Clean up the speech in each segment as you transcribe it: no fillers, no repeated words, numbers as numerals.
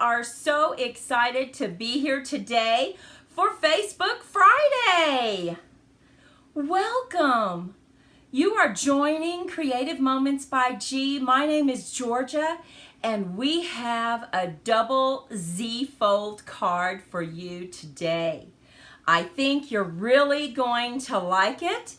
are so excited to be here today for Facebook Friday. Welcome. You are joining Creative Moments by G. My name is Georgia, and we have a double Z fold card for you today. I think you're really going to like it.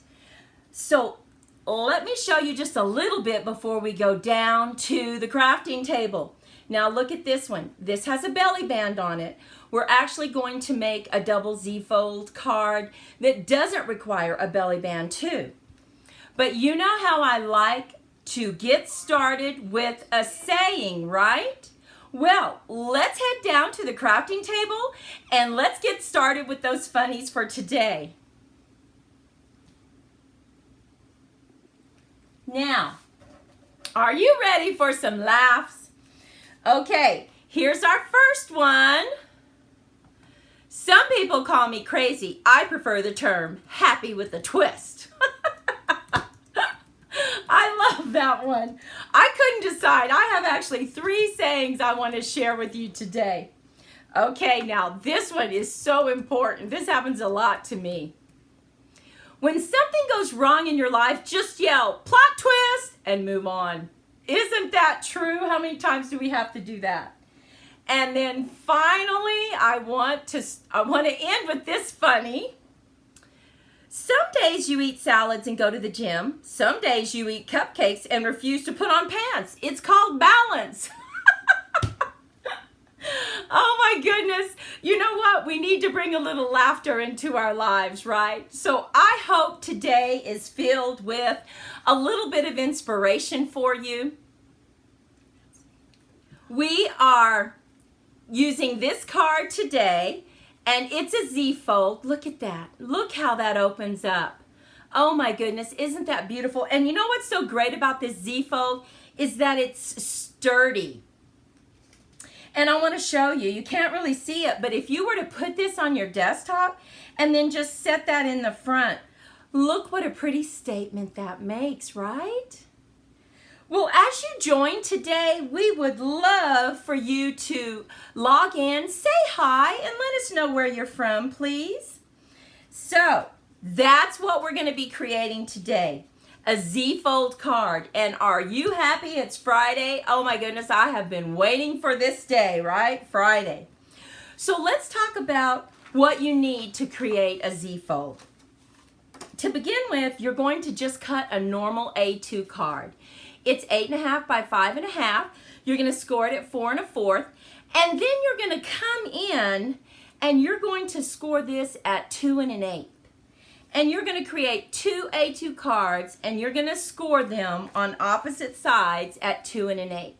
So let me show you just a little bit before we go down to the crafting table. Now look at this one. This has a belly band on it. We're actually going to make a double Z fold card that doesn't require a belly band too. But you know how I like to get started with a saying, right? Well, let's head down to the crafting table and let's get started with those funnies for today. Now, are you ready for some laughs? Okay, here's our first one. Some people call me crazy. I prefer the term happy with a twist. I love that one. I couldn't decide. I have actually 3 sayings I want to share with you today. Okay, now this one is so important. This happens a lot to me. When something goes wrong in your life, just yell, plot twist, and move on. Isn't that true? How many times do we have to do that? And then finally, I want to end with this funny. Some days you eat salads and go to the gym. Some days you eat cupcakes and refuse to put on pants. It's called balance. Oh my goodness. You know what? We need to bring a little laughter into our lives, right? So I hope today is filled with a little bit of inspiration for you. We are using this card today, and it's a Z fold. Look at that. Look how that opens up. Oh my goodness, isn't that beautiful? And you know what's so great about this Z fold is that it's sturdy. And I want to show you, you can't really see it, but if you were to put this on your desktop and then just set that in the front, look what a pretty statement that makes, right? Well, as you join today, we would love for you to log in, say hi, and let us know where you're from, please. So, that's what we're going to be creating today. A Z fold card. And are you happy it's Friday? Oh my goodness, I have been waiting for this day, right? Friday. So let's talk about what you need to create a Z fold. To begin with, you're going to just cut a normal A2 card. It's 8.5 by 5.5. You're going to score it at 4 1/4. And then you're going to come in and you're going to score this at 2 1/8. And you're going to create 2 A2 cards, and you're going to score them on opposite sides at 2 1/8.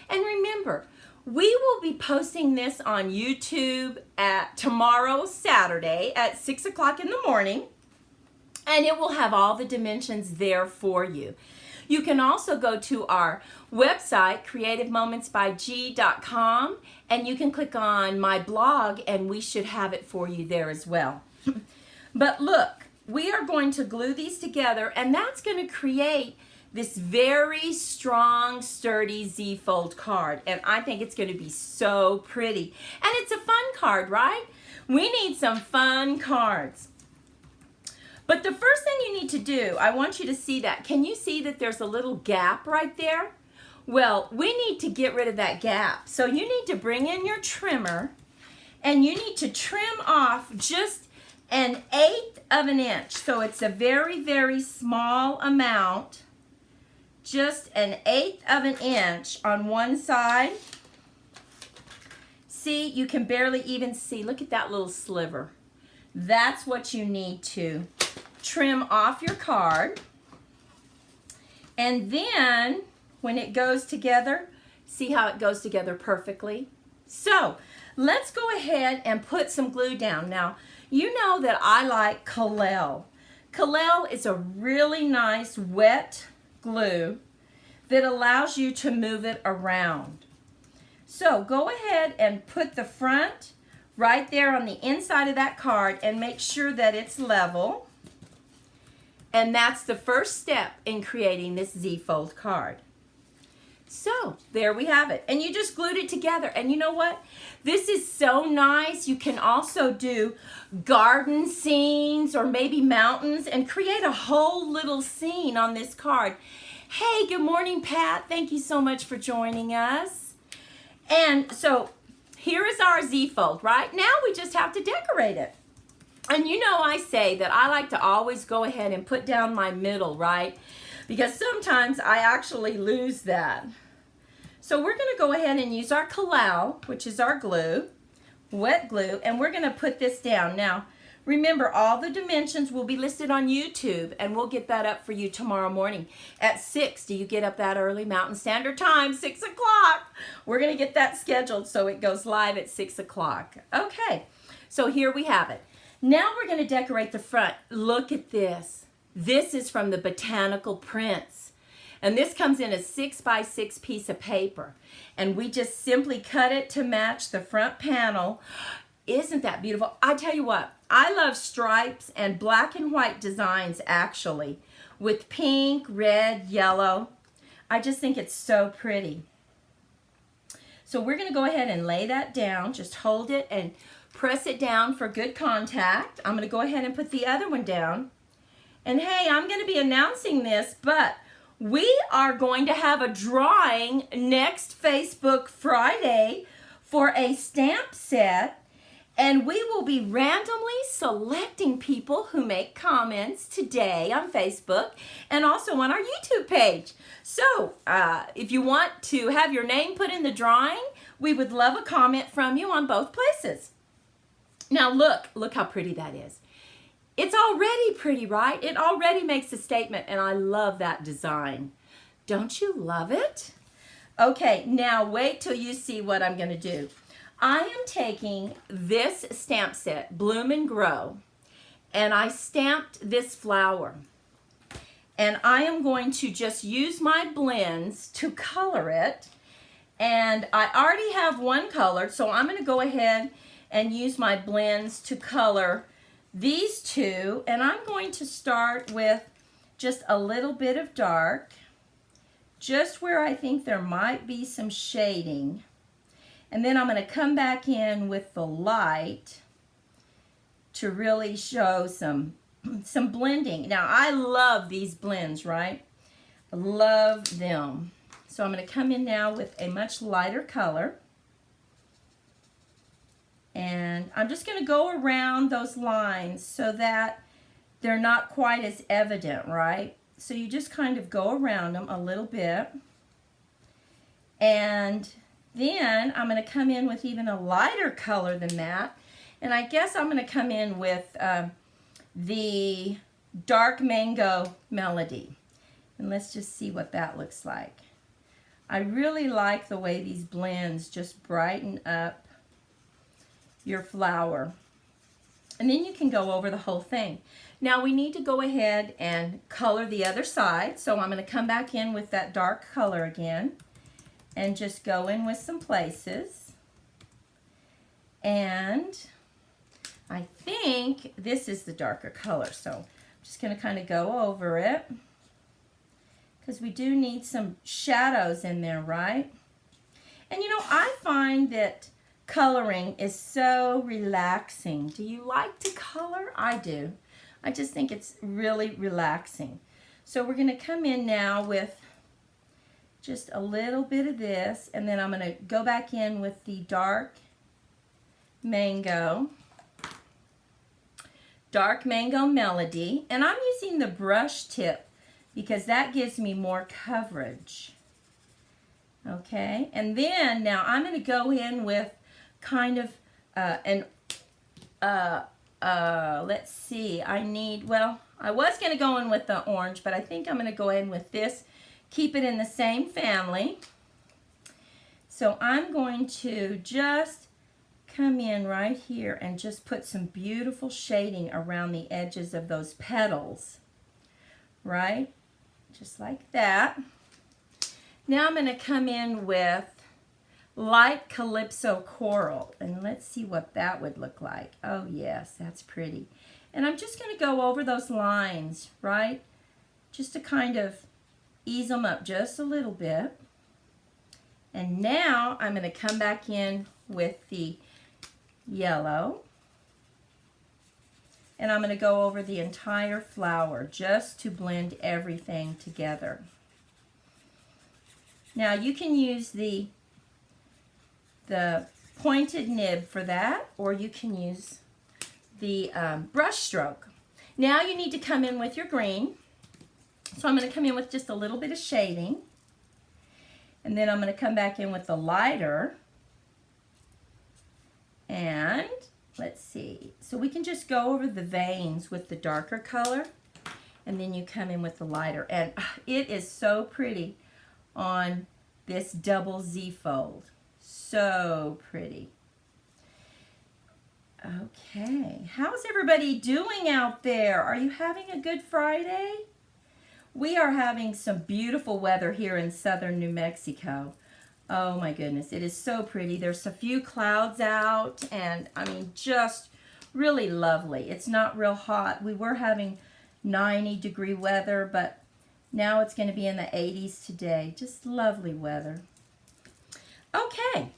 And remember, we will be posting this on YouTube at tomorrow, Saturday, at 6 o'clock in the morning, and it will have all the dimensions there for you. You can also go to our website, creativemomentsbyg.com, and you can click on my blog, and we should have it for you there as well. But look, we are going to glue these together, and that's going to create this very strong, sturdy Z fold card. And I think it's going to be so pretty. And it's a fun card, right? We need some fun cards. But the first thing you need to do, I want you to see that. Can you see that there's a little gap right there? Well, we need to get rid of that gap. So you need to bring in your trimmer, and you need to trim off just 1/8 of an inch. So it's a very, very small amount. Just 1/8 of an inch on one side. See, you can barely even see. Look at that little sliver. That's what you need to trim off your card. And then when it goes together, see how it goes together perfectly? So let's go ahead and put some glue down. Now, you know that I like Kalel. Kalel is a really nice wet glue that allows you to move it around. So go ahead and put the front right there on the inside of that card and make sure that it's level. And that's the first step in creating this Z fold card. So there we have it. And you just glued it together. And you know what? This is so nice. You can also do garden scenes or maybe mountains and create a whole little scene on this card. Hey, good morning, Pat. Thank you so much for joining us. And so here is our Z fold, right? Now we just have to decorate it. And you know I say that I like to always go ahead and put down my middle, right? Because sometimes I actually lose that. So we're going to go ahead and use our Kalal, which is our glue, wet glue, and we're going to put this down. Now, remember, all the dimensions will be listed on YouTube, and we'll get that up for you tomorrow morning at 6. Do you get up that early? Mountain Standard Time, 6 o'clock. We're going to get that scheduled so it goes live at 6 o'clock. Okay, so here we have it. Now we're going to decorate the front. Look at this. This is from the Botanical Prints. And this comes in a 6x6 piece of paper. And we just simply cut it to match the front panel. Isn't that beautiful? I tell you what, I love stripes and black and white designs actually, with pink, red, yellow. I just think it's so pretty. So we're going to go ahead and lay that down. Just hold it and press it down for good contact. I'm going to go ahead and put the other one down. And hey, I'm going to be announcing this, but we are going to have a drawing next Facebook Friday for a stamp set, and we will be randomly selecting people who make comments today on Facebook and also on our YouTube page. So if you want to have your name put in the drawing, we would love a comment from you on both places. Now look how pretty that is. It's already pretty, right? It already makes a statement, and I love that design. Don't you love it? Okay, now wait till you see what I'm going to do. I am taking this stamp set, Bloom and Grow, and I stamped this flower. And I am going to just use my blends to color it. And I already have one colored, so I'm going to go ahead and use my blends to color these two, and I'm going to start with just a little bit of dark, just where I think there might be some shading. And then I'm going to come back in with the light to really show some blending. Now, I love these blends, right? I love them. So I'm going to come in now with a much lighter color. And I'm just going to go around those lines so that they're not quite as evident, right? So you just kind of go around them a little bit. And then I'm going to come in with even a lighter color than that. And I guess I'm going to come in with the Dark Mango Melody. And let's just see what that looks like. I really like the way these blends just brighten up your flower. And then you can go over the whole thing. Now we need to go ahead and color the other side. So I'm going to come back in with that dark color again and just go in with some places. And I think this is the darker color. So I'm just going to kind of go over it because we do need some shadows in there, right? And you know, I find that coloring is so relaxing. Do you like to color? I do. I just think it's really relaxing. So we're going to come in now with just a little bit of this, and then I'm going to go back in with the Dark Mango Melody, and I'm using the brush tip because that gives me more coverage. Okay, and then now I'm going to go in with kind of let's see, I was going to go in with the orange, but I think I'm going to go in with this, keep it in the same family. So I'm going to just come in right here and just put some beautiful shading around the edges of those petals, right? Just like that. Now I'm going to come in with Light Calypso Coral, and let's see what that would look like. Oh yes, that's pretty. And I'm just going to go over those lines, right? Just to kind of ease them up just a little bit. And now I'm going to come back in with the yellow. And I'm going to go over the entire flower just to blend everything together. Now you can use the pointed nib for that, or you can use the brush stroke. Now you need to come in with your green. So I'm going to come in with just a little bit of shading. And then I'm going to come back in with the lighter. And let's see. So we can just go over the veins with the darker color. And then you come in with the lighter. And it is so pretty on this double Z fold. So pretty. Okay. How's everybody doing out there? Are you having a good Friday? We are having some beautiful weather here in southern New Mexico. Oh my goodness, it is so pretty. There's a few clouds out, and I mean, just really lovely. It's not real hot. We were having 90-degree weather, but now it's going to be in the 80s today. Just lovely weather. Okay.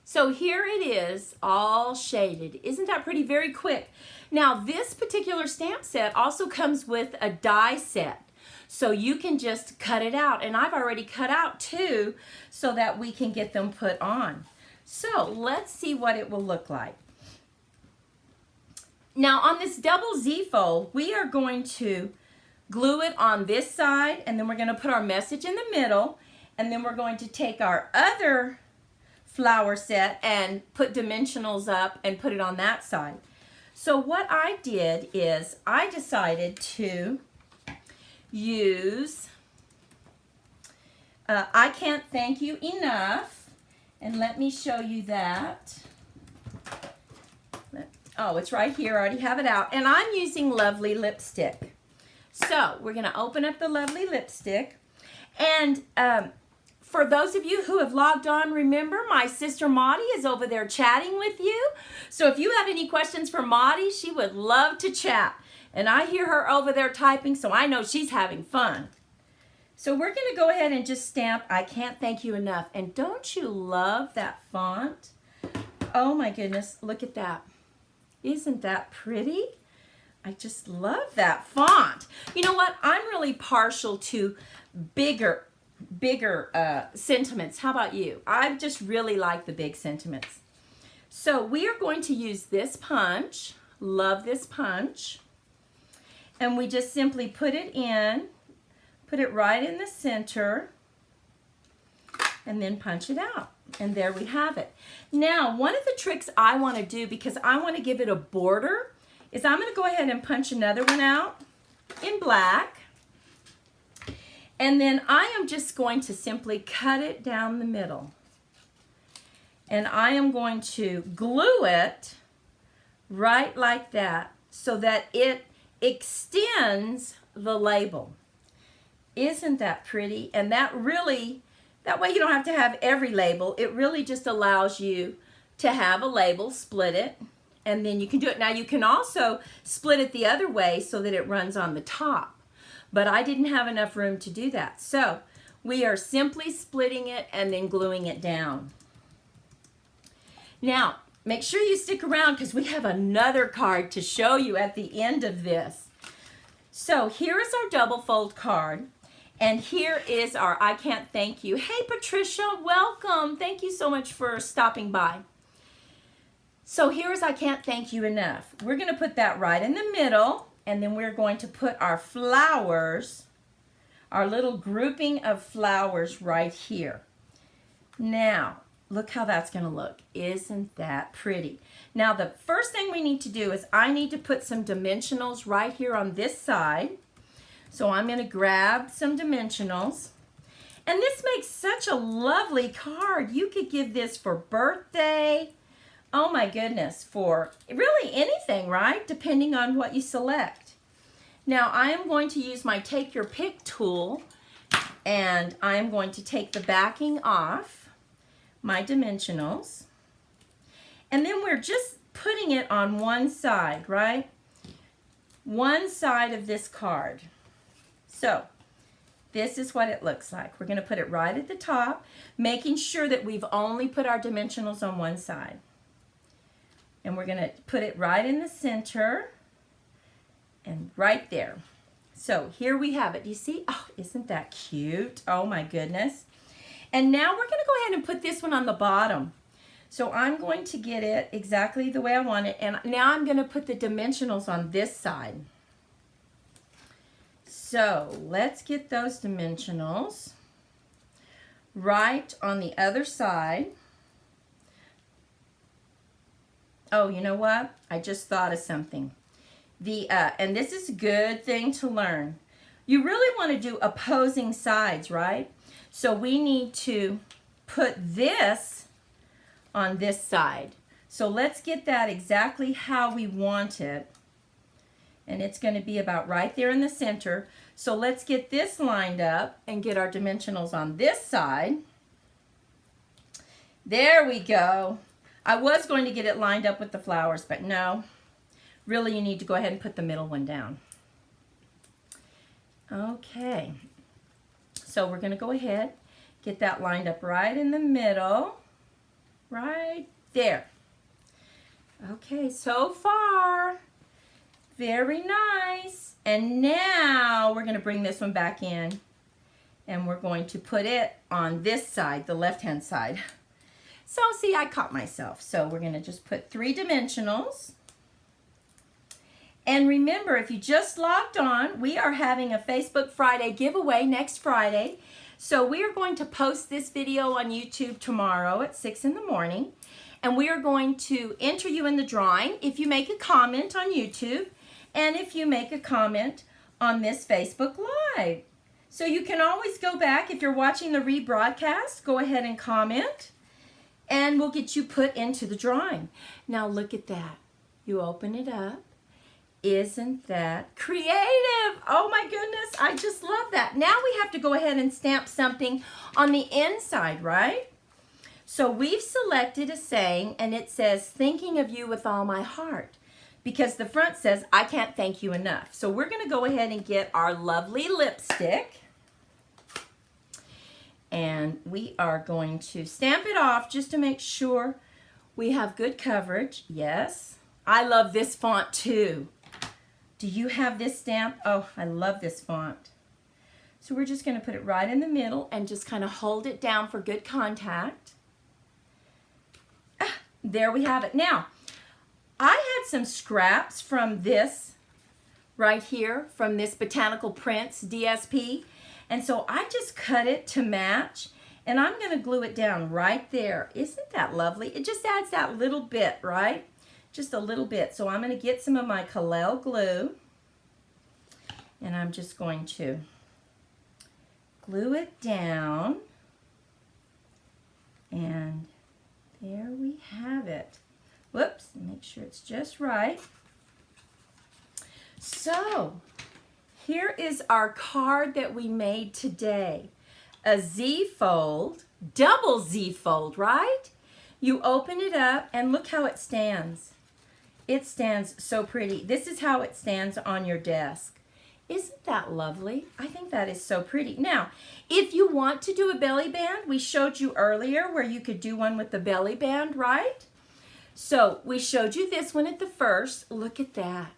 So here it is, all shaded. Isn't that pretty? Very quick. Now, this particular stamp set also comes with a die set. So you can just cut it out. And I've already cut out 2 so that we can get them put on. So let's see what it will look like. Now, on this double Z fold, we are going to glue it on this side, and then we're going to put our message in the middle, and then we're going to take our other flower set and put dimensionals up and put it on that side. So what I did is I decided to use I Can't Thank You Enough, and let me show you that. Oh, it's right here. I already have it out, and I'm using Lovely lipstick. So we're going to open up the Lovely lipstick, and for those of you who have logged on, remember my sister Maudie is over there chatting with you. So if you have any questions for Maudie, she would love to chat. And I hear her over there typing, so I know she's having fun. So we're going to go ahead and just stamp I Can't Thank You Enough. And don't you love that font? Oh my goodness, look at that. Isn't that pretty? I just love that font. You know what? I'm really partial to bigger sentiments. How about you? I just really like the big sentiments. So we are going to use this punch. Love this punch. And we just simply put it in, put it right in the center, and then punch it out. And there we have it. Now, one of the tricks I want to do, because I want to give it a border, is I'm going to go ahead and punch another one out in black. And then I am just going to simply cut it down the middle. And I am going to glue it right like that so that it extends the label. Isn't that pretty? And that way you don't have to have every label. It really just allows you to have a label, split it, and then you can do it. Now you can also split it the other way so that it runs on the top. But I didn't have enough room to do that. So we are simply splitting it and then gluing it down. Now, make sure you stick around because we have another card to show you at the end of this. So here is our double fold card. And here is our I Can't Thank You. Hey, Patricia, welcome. Thank you so much for stopping by. So here is I Can't Thank You Enough. We're going to put that right in the middle. And then we're going to put our flowers, our little grouping of flowers right here. Now, look how that's going to look. Isn't that pretty? Now, the first thing we need to do is I need to put some dimensionals right here on this side. So I'm going to grab some dimensionals. And this makes such a lovely card. You could give this for birthday. Oh my goodness, for really anything, right? Depending on what you select. Now I am going to use my Take Your Pick tool, and I am going to take the backing off my dimensionals. And then we're just putting it on one side, right? One side of this card. So This is what it looks like. We're going to put it right at the top, making sure that we've only put our dimensionals on one side. And we're going to put it right in the center and right there. So here we have it. Do you see? Oh, isn't that cute? Oh my goodness. And now we're going to go ahead and put this one on the bottom. So I'm going to get it exactly the way I want it. And now I'm going to put the dimensionals on this side. So let's get those dimensionals right on the other side. Oh, you know what? I just thought of something. And this is a good thing to learn. You really want to do opposing sides, right? So we need to put this on this side. So let's get that exactly how we want it. And it's going to be about right there in the center. So let's get this lined up and get our dimensionals on this side. There we go. I was going to get it lined up with the flowers, but no. Really, you need to go ahead and put the middle one down. Okay. So we're going to go ahead, get that lined up right in the middle. Right there. Okay, so far. Very nice. And now we're going to bring this one back in and we're going to put it on this side, the left-hand side. So see, I caught myself. So we're going to just put 3 dimensionals. And remember, if you just logged on, we are having a Facebook Friday giveaway next Friday. So we are going to post this video on YouTube tomorrow at 6 in the morning. And we are going to enter you in the drawing if you make a comment on YouTube. And if you make a comment on this Facebook Live. So you can always go back, if you're watching the rebroadcast, go ahead and comment. And we'll get you put into the drawing. Now look at that. You open it up. Isn't that creative? Oh my goodness, I just love that. Now we have to go ahead and stamp something on the inside, right? So we've selected a saying, and it says, thinking of you with all my heart. Because the front says, I can't thank you enough. So we're going to go ahead and get our lovely lipstick. And we are going to stamp it off just to make sure we have good coverage. Yes. I love this font too. Do you have this stamp? Oh, I love this font. So we're just going to put it right in the middle and just kind of hold it down for good contact. There we have it. Now, I had some scraps from this right here, from this Botanical Prints DSP. And so I just cut it to match. And I'm going to glue it down right there. Isn't that lovely? It just adds that little bit, right? Just a little bit. So I'm going to get some of my Kalel glue. And I'm just going to glue it down. And there we have it. Whoops, make sure it's just right. So, here is our card that we made today. A Z-fold, double Z-fold, right? You open it up and look how it stands. It stands so pretty. This is how it stands on your desk. Isn't that lovely? I think that is so pretty. Now, if you want to do a belly band, we showed you earlier where you could do one with the belly band, right? So we showed you this one at the first. Look at that.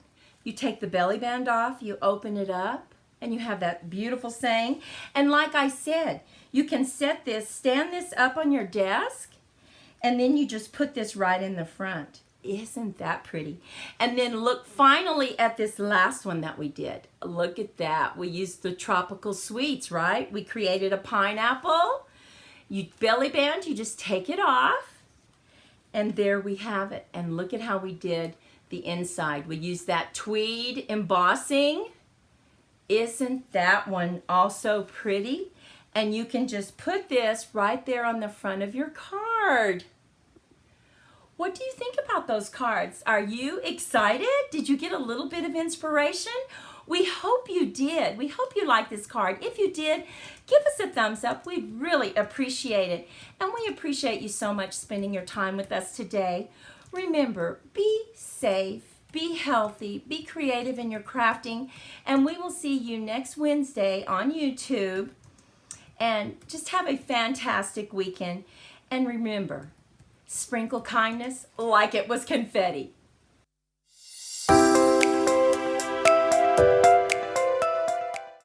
You take the belly band off, you open it up, and you have that beautiful saying. And like I said, you can set this, stand this up on your desk, and then you just put this right in the front. Isn't that pretty? And then look finally at this last one that we did. Look at that. We used the tropical sweets, right? We created a pineapple. You belly band, you just take it off. And there we have it. And look at how we did the inside. We used that tweed embossing. Isn't that one also pretty? And you can just put this right there on the front of your card. What do you think about those cards? Are you excited? Did you get a little bit of inspiration? We hope you did. We hope you liked this card. If you did, give us a thumbs up. We'd really appreciate it. And we appreciate you so much spending your time with us today. Remember, be safe be healthy, be creative in your crafting, and we will see you next Wednesday on YouTube. And just have a fantastic weekend. And remember, sprinkle kindness like it was confetti.